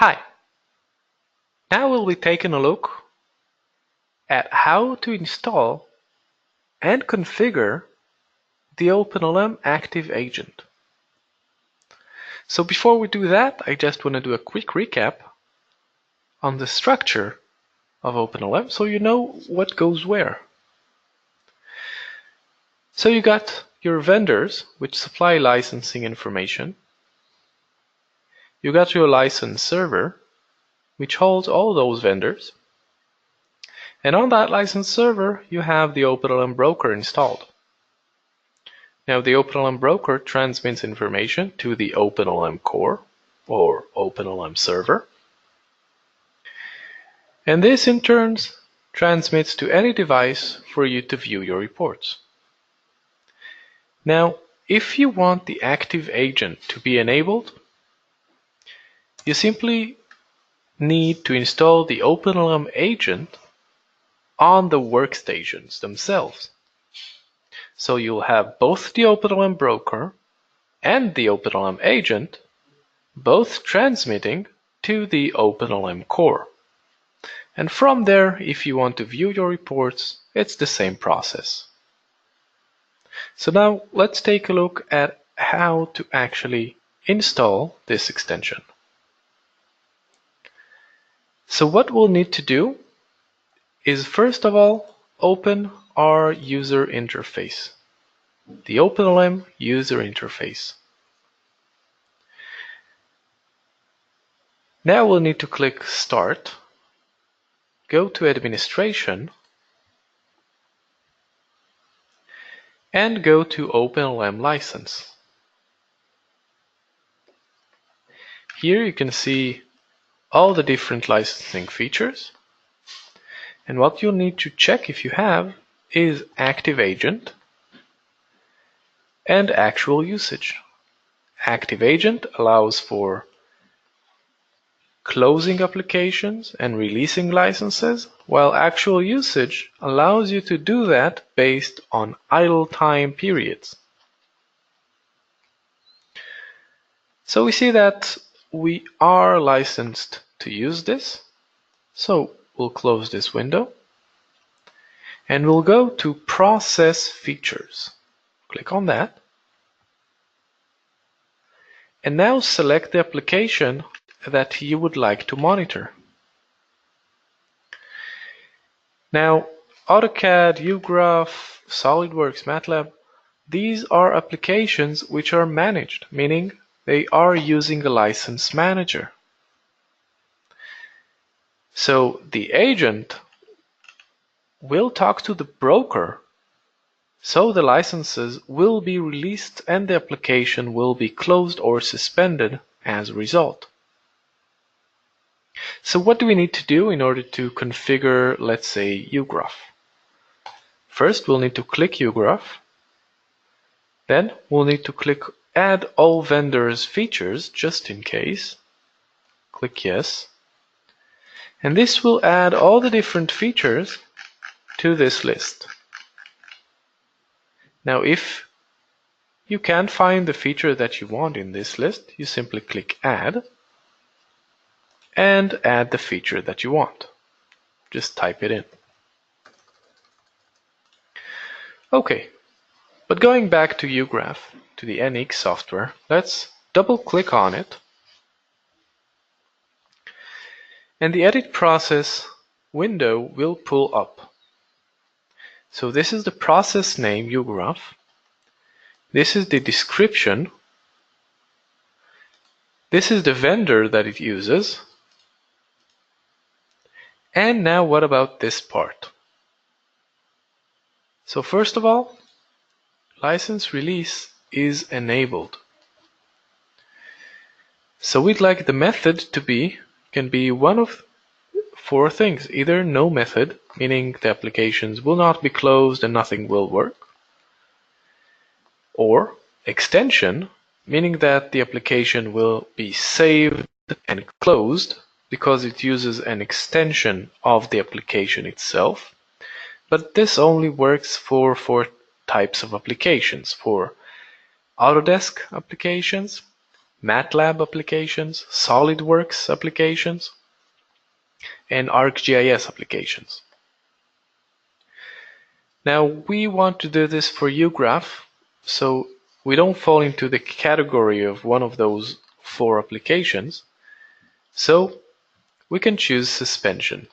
Hi, now we'll be taking a look at how to install and configure the OpenLM Active Agent. So before we do that, I just want to do a quick recap on the structure of OpenLM so you know what goes where. So you got your vendors which supply licensing information. You got your license server which holds all those vendors. And on that license server you have the OpenLM broker installed. Now the OpenLM broker transmits information to the OpenLM core or OpenLM server. And this in turn transmits to any device for you to view your reports. Now, if you want the active agent to be enabled, you simply need to install the OpenLM agent on the workstations themselves. So you'll have both the OpenLM broker and the OpenLM agent both transmitting to the OpenLM core. And from there, if you want to view your reports, it's the same process. So now let's take a look at how to actually install this extension. So what we'll need to do is first of all open our user interface, the OpenLM user interface. Now we'll need to click Start, go to Administration, and go to OpenLM License. Here you can see all the different licensing features. And what you'll need to check if you have is Active Agent and Actual Usage. Active Agent allows for closing applications and releasing licenses, while Actual Usage allows you to do that based on idle time periods. So we see that we are licensed to use this. So we'll close this window and we'll go to Process Features. Click on that. And now select the application that you would like to monitor. Now, AutoCAD, UGraph, SolidWorks, MATLAB, these are applications which are managed, meaning they are using a license manager. So the agent will talk to the broker, so the licenses will be released and the application will be closed or suspended as a result. So what do we need to do in order to configure, let's say, UGraph? First, we'll need to click UGraph. Then we'll need to click Add All Vendors Features, just in case. Click Yes. And this will add all the different features to this list. Now, if you can't find the feature that you want in this list, you simply click Add and add the feature that you want. Just type it in. Okay, but going back to UGraph, to the NX software, let's double click on it. And the edit process window will pull up. So this is the process name UGraph. This is the description. This is the vendor that it uses. And now what about this part? So first of all, license release is enabled. So we'd like the method to can be one of four things. Either no method, meaning the applications will not be closed and nothing will work. Or extension, meaning that the application will be saved and closed because it uses an extension of the application itself. But this only works for four types of applications: for Autodesk applications, MATLAB applications, SolidWorks applications, and ArcGIS applications. Now we want to do this for UGraph, so we don't fall into the category of one of those 4 applications. So we can choose suspension.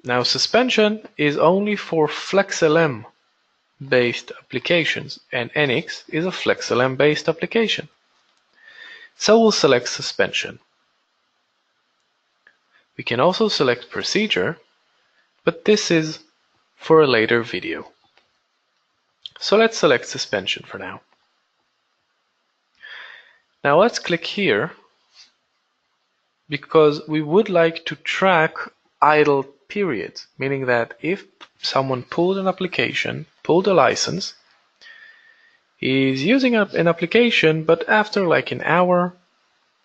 Now suspension is only for FlexLM based applications, and NX is a FlexLM based application. So we'll select suspension. We can also select procedure, but this is for a later video. So let's select suspension for now. Now let's click here because we would like to track idle periods, meaning that if someone pulled an application, pulled a license, he's using an application, but after like an hour,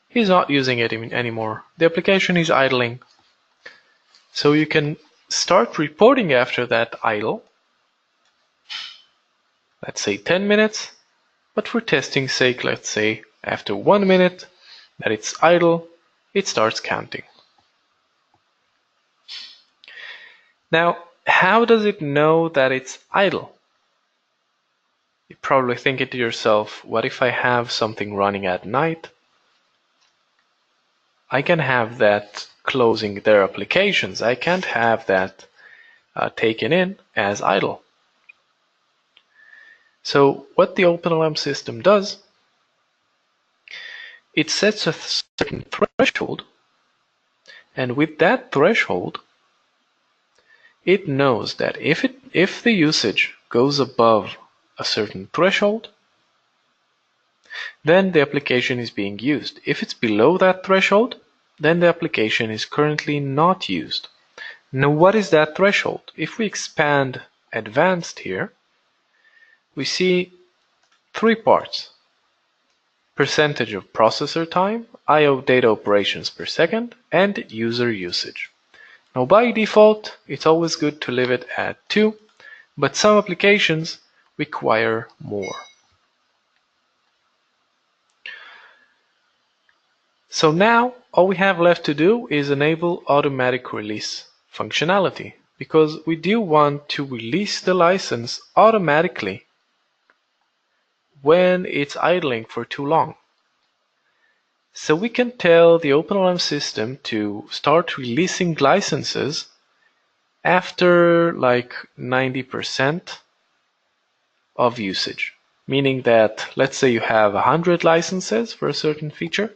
he's not using it anymore. The application is idling. So you can start reporting after that idle. Let's say 10 minutes, but for testing sake, let's say after 1 minute that it's idle, it starts counting. Now, how does it know that it's idle? You're probably thinking to yourself, what if I have something running at night? I can have that closing their applications. I can't have that taken in as idle. So what the OpenLM system does, it sets a certain threshold, and with that threshold, it knows that if the usage goes above a certain threshold, then the application is being used. If it's below that threshold, then the application is currently not used. Now, what is that threshold? If we expand advanced here, we see 3 parts: percentage of processor time, I/O data operations per second, and user usage. Now, by default, it's always good to leave it at 2, but some applications require more. So now all we have left to do is enable automatic release functionality, because we do want to release the license automatically when it's idling for too long. So we can tell the OpenLM system to start releasing licenses after like 90% of usage, meaning that let's say you have 100 licenses for a certain feature,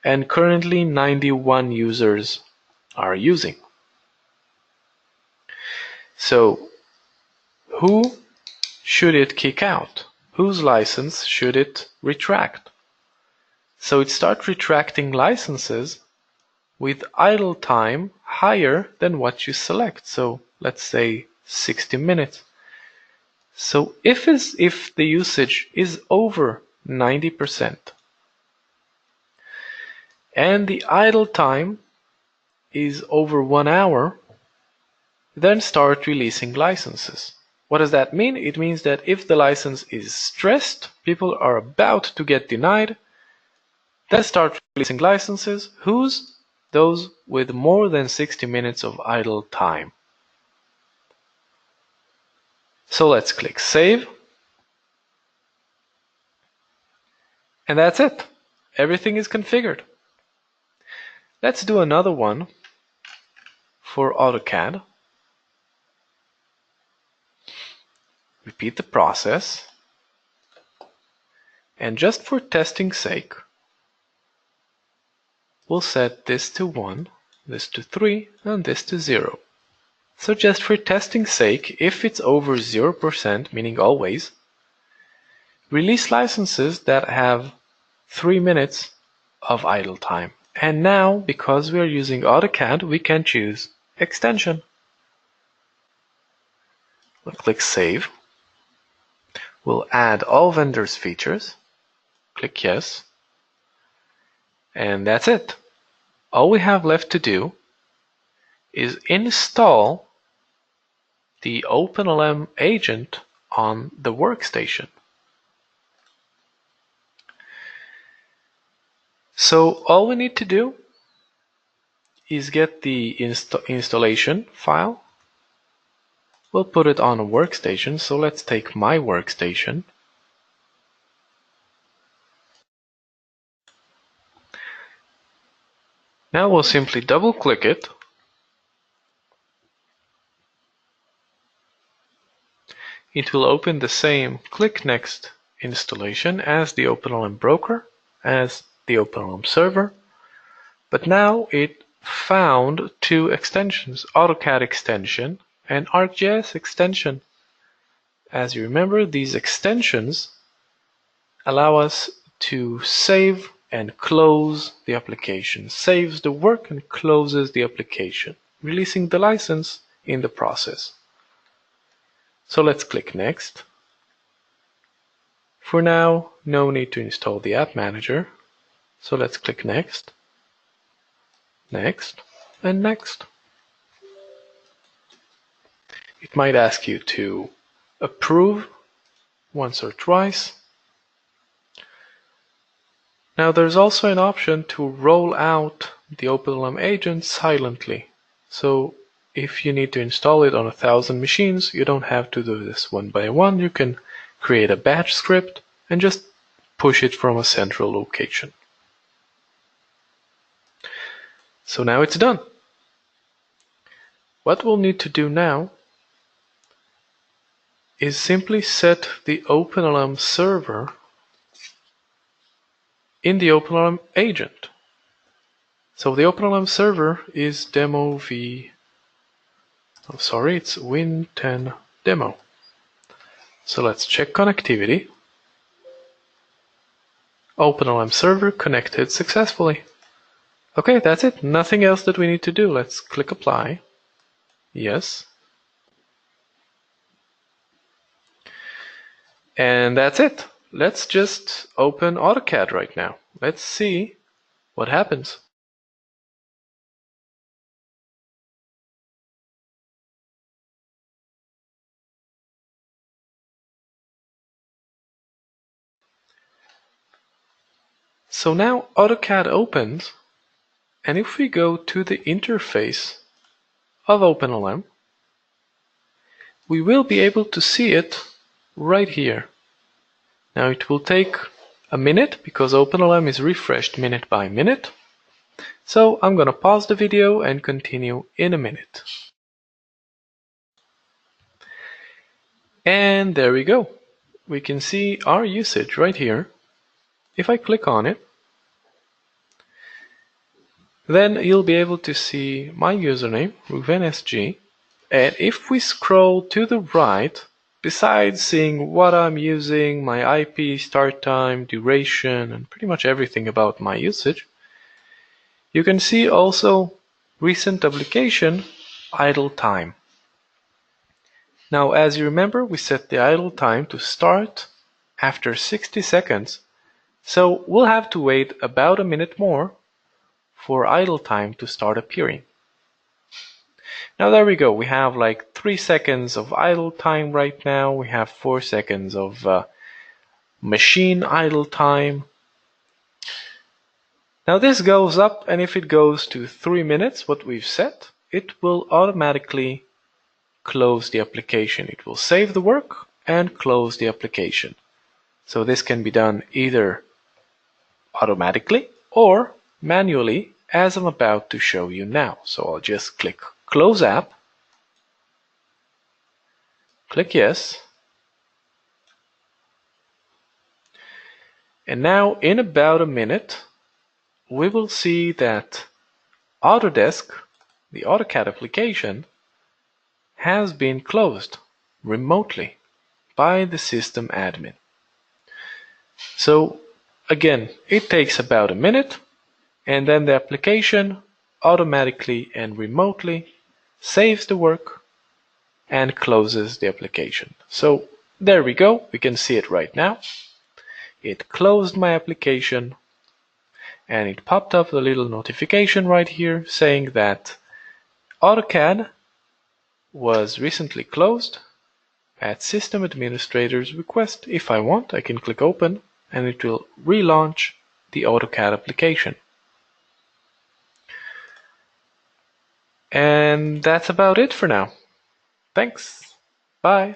and currently 91 users are using. So who should it kick out? Whose license should it retract? So it starts retracting licenses with idle time higher than what you select. So let's say 60 minutes. So if the usage is over 90%, and the idle time is over 1 hour, then start releasing licenses. What does that mean? It means that if the license is stressed, people are about to get denied, then start releasing licenses. Whose? Those with more than 60 minutes of idle time. So let's click Save. And that's it. Everything is configured. Let's do another one for AutoCAD. Repeat the process. And just for testing sake, we'll set this to 1, this to 3, and this to 0. So just for testing sake, if it's over 0%, meaning always, release licenses that have 3 minutes of idle time. And now, because we are using AutoCAD, we can choose extension. We'll click Save. We'll add all vendors' features. Click Yes. And that's it. All we have left to do is install the OpenLM agent on the workstation. So all we need to do is get the installation file. We'll put it on a workstation. So let's take my workstation. Now we'll simply double click it. It will open the same Click Next installation as the OpenLM broker, as the OpenLM server, but now it found two extensions, AutoCAD extension and ArcGIS extension. As you remember, these extensions allow us to save and close the application, saves the work and closes the application, releasing the license in the process. So let's click Next. For now, no need to install the App Manager. So let's click Next, Next, and Next. It might ask you to approve once or twice. Now there's also an option to roll out the OpenLM agent silently. So if you need to install it on 1,000 machines, you don't have to do this one by one. You can create a batch script and just push it from a central location. So now it's done. What we'll need to do now is simply set the OpenLM server in the OpenLM agent. So the OpenLM server is demo v, oh sorry, it's win10 demo. So let's check connectivity. OpenLM server connected successfully. Okay, that's it. Nothing else that we need to do. Let's click apply. Yes. And that's it. Let's just open AutoCAD right now. Let's see what happens. So now AutoCAD opens, and if we go to the interface of OpenLM, we will be able to see it right here. Now it will take a minute because OpenLM is refreshed minute by minute. So I'm going to pause the video and continue in a minute. And there we go. We can see our usage right here. If I click on it, then you'll be able to see my username, RuvenSG. And if we scroll to the right, besides seeing what I'm using, my IP, start time, duration, and pretty much everything about my usage, you can see also recent application idle time. Now, as you remember, we set the idle time to start after 60 seconds. So we'll have to wait about a minute more for idle time to start appearing. Now there we go. We have like 3 seconds of idle time right now. We have 4 seconds of machine idle time. Now this goes up, and if it goes to 3 minutes, what we've set, it will automatically close the application. It will save the work and close the application. So this can be done either automatically or manually, as I'm about to show you now. So I'll just click Close App, click Yes, and now in about a minute we will see that Autodesk, the AutoCAD application, has been closed remotely by the system admin. So again, it takes about a minute, and then the application automatically and remotely saves the work and closes the application. So there we go. We can see it right now. It closed my application, and it popped up a little notification right here saying that AutoCAD was recently closed at system administrator's request. If I want, I can click open and it will relaunch the AutoCAD application. And that's about it for now. Thanks. Bye.